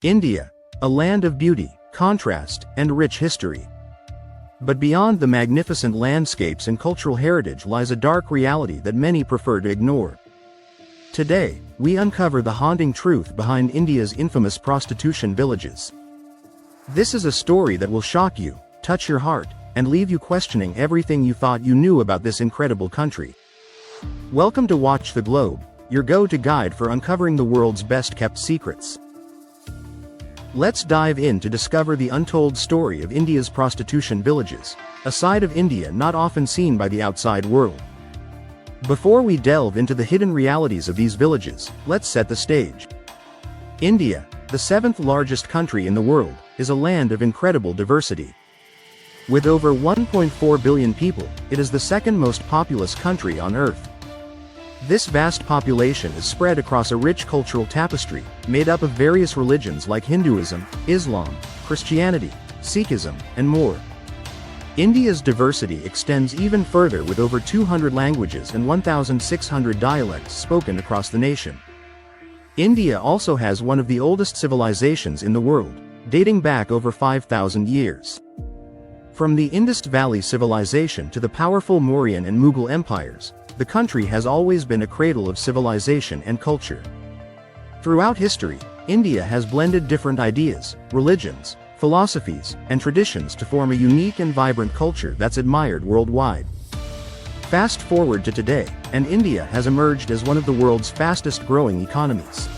India, a land of beauty, contrast, and rich history. But beyond the magnificent landscapes and cultural heritage lies a dark reality that many prefer to ignore. Today, we uncover the haunting truth behind India's infamous prostitution villages. This is a story that will shock you, touch your heart, and leave you questioning everything you thought you knew about this incredible country. Welcome to Watch the Globe, your go-to guide for uncovering the world's best-kept secrets. Let's dive in to discover the untold story of India's prostitution villages, a side of India not often seen by the outside world. Before we delve into the hidden realities of these villages, let's set the stage. India, the seventh largest country in the world, is a land of incredible diversity. With over 1.4 billion people, it is the second most populous country on Earth. This vast population is spread across a rich cultural tapestry, made up of various religions like Hinduism, Islam, Christianity, Sikhism, and more. India's diversity extends even further with over 200 languages and 1,600 dialects spoken across the nation. India also has one of the oldest civilizations in the world, dating back over 5,000 years. From the Indus Valley civilization to the powerful Mauryan and Mughal empires, the country has always been a cradle of civilization and culture. Throughout history, India has blended different ideas, religions, philosophies, and traditions to form a unique and vibrant culture that's admired worldwide. Fast forward to today, and India has emerged as one of the world's fastest-growing economies.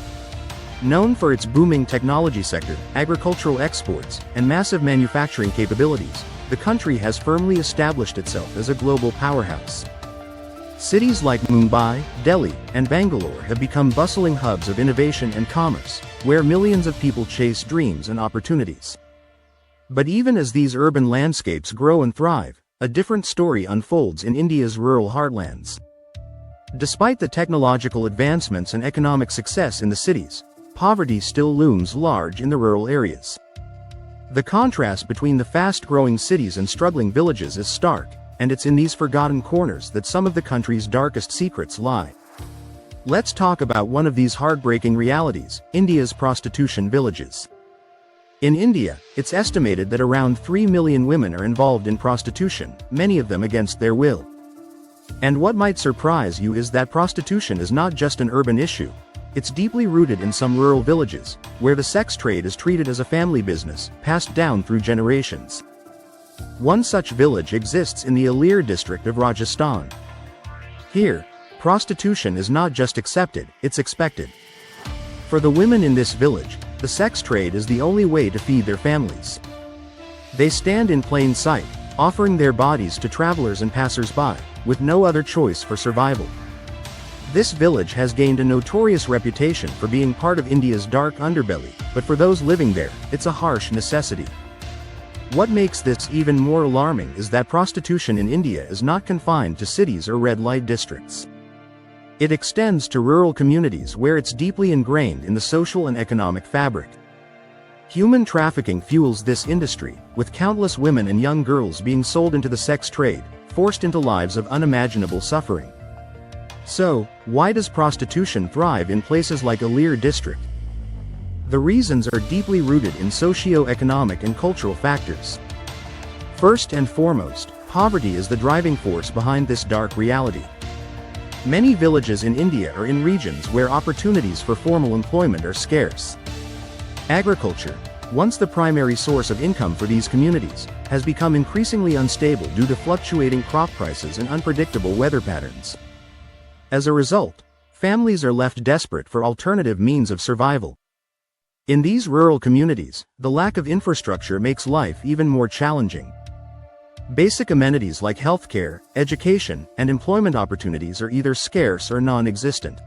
Known for its booming technology sector, agricultural exports, and massive manufacturing capabilities, the country has firmly established itself as a global powerhouse. Cities like Mumbai, Delhi, and Bangalore have become bustling hubs of innovation and commerce, where millions of people chase dreams and opportunities. But even as these urban landscapes grow and thrive, a different story unfolds in India's rural heartlands. Despite the technological advancements and economic success in the cities, poverty still looms large in the rural areas. The contrast between the fast-growing cities and struggling villages is stark, and it's in these forgotten corners that some of the country's darkest secrets lie. Let's talk about one of these heartbreaking realities, India's prostitution villages. In India, it's estimated that around 3 million women are involved in prostitution, many of them against their will. And what might surprise you is that prostitution is not just an urban issue. It's deeply rooted in some rural villages, where the sex trade is treated as a family business, passed down through generations. One such village exists in the Alir district of Rajasthan. Here, prostitution is not just accepted, it's expected. For the women in this village, the sex trade is the only way to feed their families. They stand in plain sight, offering their bodies to travelers and passers-by, with no other choice for survival. This village has gained a notorious reputation for being part of India's dark underbelly, but for those living there, it's a harsh necessity. What makes this even more alarming is that prostitution in India is not confined to cities or red light districts. It extends to rural communities where it's deeply ingrained in the social and economic fabric. Human trafficking fuels this industry, with countless women and young girls being sold into the sex trade, forced into lives of unimaginable suffering. So, why does prostitution thrive in places like Alir district? The reasons are deeply rooted in socio-economic and cultural factors. First and foremost, poverty is the driving force behind this dark reality. Many villages in India are in regions where opportunities for formal employment are scarce. Agriculture, once the primary source of income for these communities, has become increasingly unstable due to fluctuating crop prices and unpredictable weather patterns. As a result, families are left desperate for alternative means of survival. In these rural communities, the lack of infrastructure makes life even more challenging. Basic amenities like healthcare, education, and employment opportunities are either scarce or non-existent.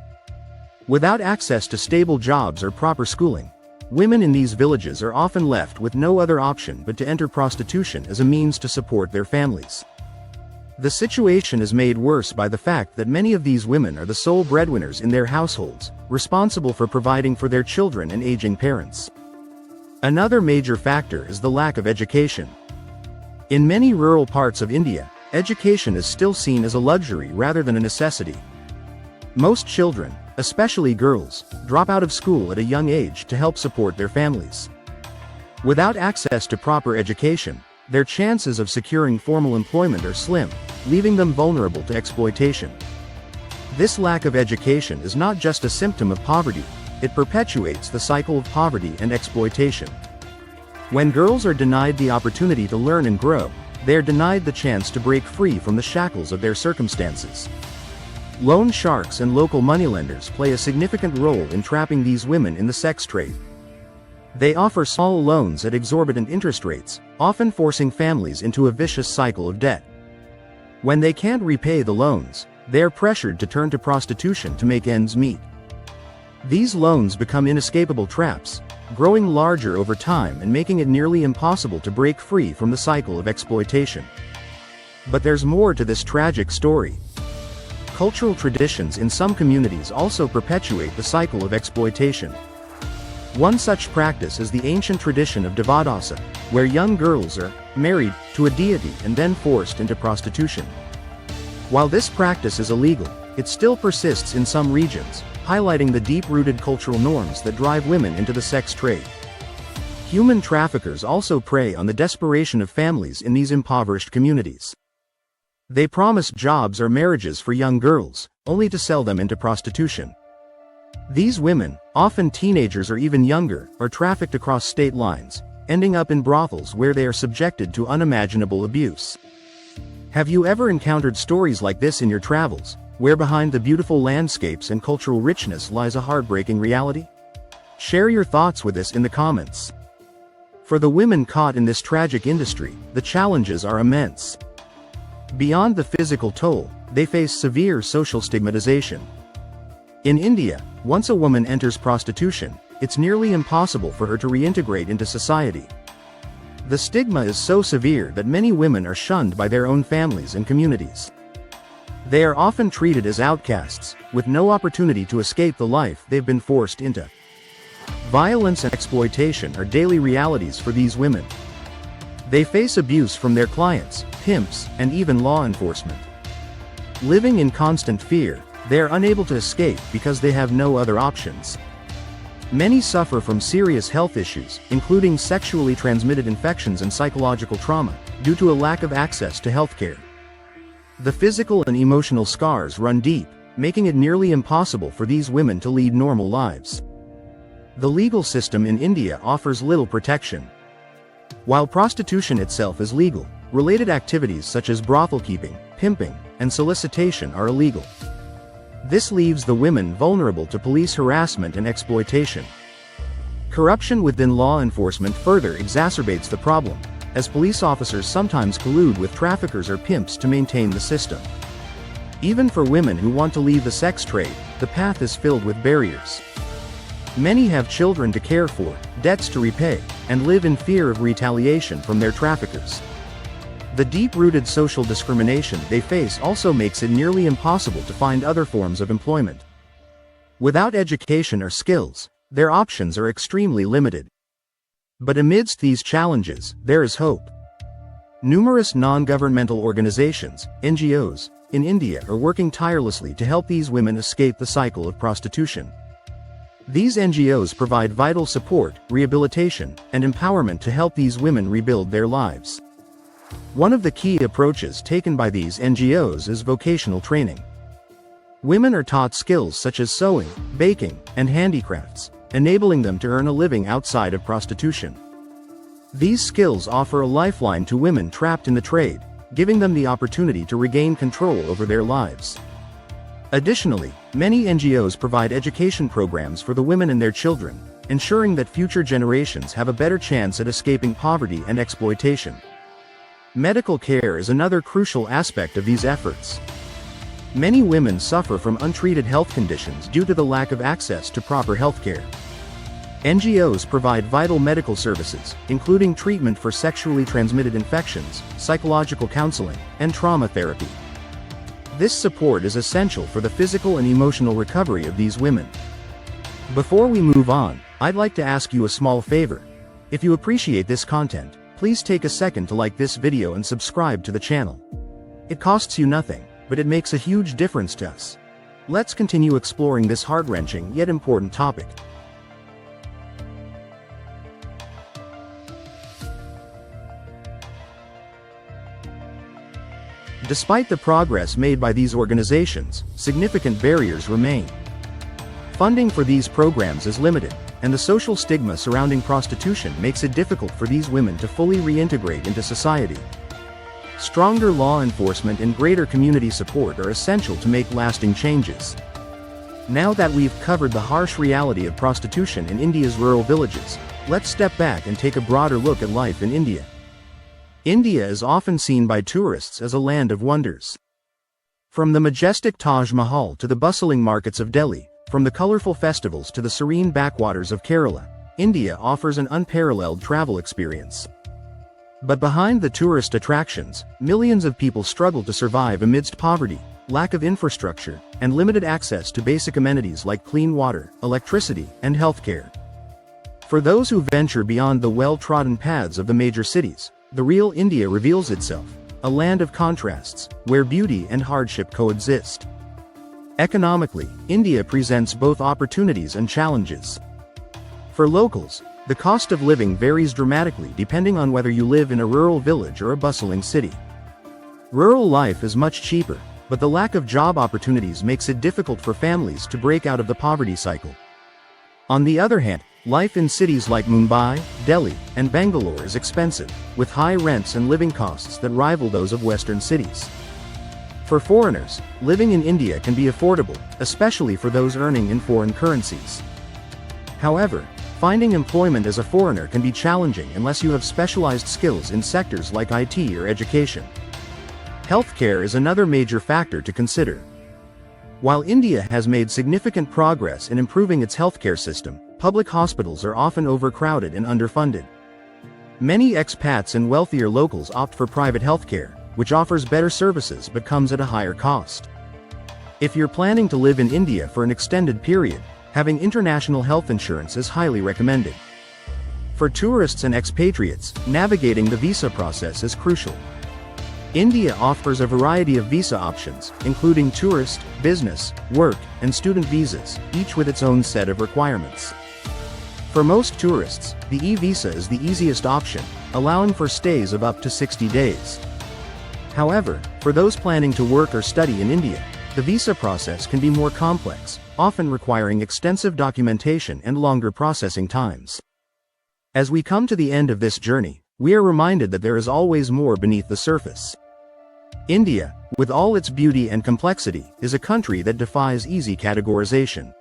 Without access to stable jobs or proper schooling, women in these villages are often left with no other option but to enter prostitution as a means to support their families. The situation is made worse by the fact that many of these women are the sole breadwinners in their households, responsible for providing for their children and aging parents. Another major factor is the lack of education. In many rural parts of India, education is still seen as a luxury rather than a necessity. Most children, especially girls, drop out of school at a young age to help support their families. Without access to proper education, their chances of securing formal employment are slim, leaving them vulnerable to exploitation. This lack of education is not just a symptom of poverty, it perpetuates the cycle of poverty and exploitation. When girls are denied the opportunity to learn and grow, they are denied the chance to break free from the shackles of their circumstances. Loan sharks and local moneylenders play a significant role in trapping these women in the sex trade. They offer small loans at exorbitant interest rates, often forcing families into a vicious cycle of debt. When they can't repay the loans, they are pressured to turn to prostitution to make ends meet. These loans become inescapable traps, growing larger over time and making it nearly impossible to break free from the cycle of exploitation. But there's more to this tragic story. Cultural traditions in some communities also perpetuate the cycle of exploitation. One such practice is the ancient tradition of devadasa, where young girls are married to a deity and then forced into prostitution. While this practice is illegal, it still persists in some regions, highlighting the deep-rooted cultural norms that drive women into the sex trade. Human traffickers also prey on the desperation of families in these impoverished communities. They promise jobs or marriages for young girls, only to sell them into prostitution. These women, often teenagers or even younger, are trafficked across state lines, ending up in brothels where they are subjected to unimaginable abuse. Have you ever encountered stories like this in your travels, where behind the beautiful landscapes and cultural richness lies a heartbreaking reality? Share your thoughts with us in the comments. For the women caught in this tragic industry, the challenges are immense. Beyond the physical toll, they face severe social stigmatization. In India, once a woman enters prostitution, it's nearly impossible for her to reintegrate into society. The stigma is so severe that many women are shunned by their own families and communities. They are often treated as outcasts, with no opportunity to escape the life they've been forced into. Violence and exploitation are daily realities for these women. They face abuse from their clients, pimps, and even law enforcement. Living in constant fear, they are unable to escape because they have no other options. Many suffer from serious health issues, including sexually transmitted infections and psychological trauma, due to a lack of access to healthcare. The physical and emotional scars run deep, making it nearly impossible for these women to lead normal lives. The legal system in India offers little protection. While prostitution itself is legal, related activities such as brothel keeping, pimping, and solicitation are illegal. This leaves the women vulnerable to police harassment and exploitation. Corruption within law enforcement further exacerbates the problem, as police officers sometimes collude with traffickers or pimps to maintain the system. Even for women who want to leave the sex trade, the path is filled with barriers. Many have children to care for, debts to repay, and live in fear of retaliation from their traffickers. The deep-rooted social discrimination they face also makes it nearly impossible to find other forms of employment. Without education or skills, their options are extremely limited. But amidst these challenges, there is hope. Numerous non-governmental organizations, NGOs, in India are working tirelessly to help these women escape the cycle of prostitution. These NGOs provide vital support, rehabilitation, and empowerment to help these women rebuild their lives. One of the key approaches taken by these NGOs is vocational training. Women are taught skills such as sewing, baking, and handicrafts, enabling them to earn a living outside of prostitution. These skills offer a lifeline to women trapped in the trade, giving them the opportunity to regain control over their lives. Additionally, many NGOs provide education programs for the women and their children, ensuring that future generations have a better chance at escaping poverty and exploitation. Medical care is another crucial aspect of these efforts. Many women suffer from untreated health conditions due to the lack of access to proper health care. NGOs provide vital medical services, including treatment for sexually transmitted infections, psychological counseling, and trauma therapy. This support is essential for the physical and emotional recovery of these women. Before we move on, I'd like to ask you a small favor. If you appreciate this content, please take a second to like this video and subscribe to the channel. It costs you nothing, but it makes a huge difference to us. Let's continue exploring this heart-wrenching yet important topic. Despite the progress made by these organizations, significant barriers remain. Funding for these programs is limited, and the social stigma surrounding prostitution makes it difficult for these women to fully reintegrate into society. Stronger law enforcement and greater community support are essential to make lasting changes. Now that we've covered the harsh reality of prostitution in India's rural villages, let's step back and take a broader look at life in India. India is often seen by tourists as a land of wonders. From the majestic Taj Mahal to the bustling markets of Delhi, from the colorful festivals to the serene backwaters of Kerala, India offers an unparalleled travel experience. But behind the tourist attractions, millions of people struggle to survive amidst poverty, lack of infrastructure, and limited access to basic amenities like clean water, electricity, and healthcare. For those who venture beyond the well-trodden paths of the major cities, the real India reveals itself, a land of contrasts, where beauty and hardship coexist. Economically, India presents both opportunities and challenges. For locals, the cost of living varies dramatically depending on whether you live in a rural village or a bustling city. Rural life is much cheaper, but the lack of job opportunities makes it difficult for families to break out of the poverty cycle. On the other hand, life in cities like Mumbai, Delhi, and Bangalore is expensive, with high rents and living costs that rival those of Western cities. For foreigners, living in India can be affordable, especially for those earning in foreign currencies. However, finding employment as a foreigner can be challenging unless you have specialized skills in sectors like IT or education. Healthcare is another major factor to consider. While India has made significant progress in improving its healthcare system, public hospitals are often overcrowded and underfunded. Many expats and wealthier locals opt for private healthcare, which offers better services but comes at a higher cost. If you're planning to live in India for an extended period, having international health insurance is highly recommended. For tourists and expatriates, navigating the visa process is crucial. India offers a variety of visa options, including tourist, business, work, and student visas, each with its own set of requirements. For most tourists, the e-visa is the easiest option, allowing for stays of up to 60 days. However, for those planning to work or study in India, the visa process can be more complex, often requiring extensive documentation and longer processing times. As we come to the end of this journey, we are reminded that there is always more beneath the surface. India, with all its beauty and complexity, is a country that defies easy categorization.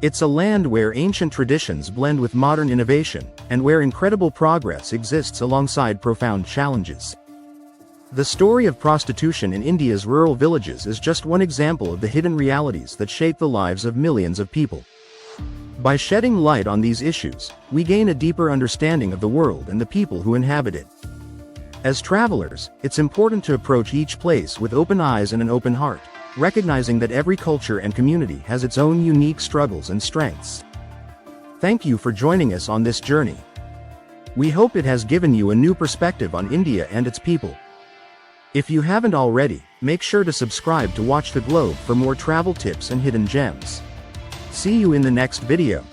It's a land where ancient traditions blend with modern innovation, and where incredible progress exists alongside profound challenges. The story of prostitution in India's rural villages is just one example of the hidden realities that shape the lives of millions of people. By shedding light on these issues, we gain a deeper understanding of the world and the people who inhabit it. As travelers, it's important to approach each place with open eyes and an open heart, recognizing that every culture and community has its own unique struggles and strengths. Thank you for joining us on this journey. We hope it has given you a new perspective on India and its people. If you haven't already, make sure to subscribe to Watch the Globe for more travel tips and hidden gems. See you in the next video.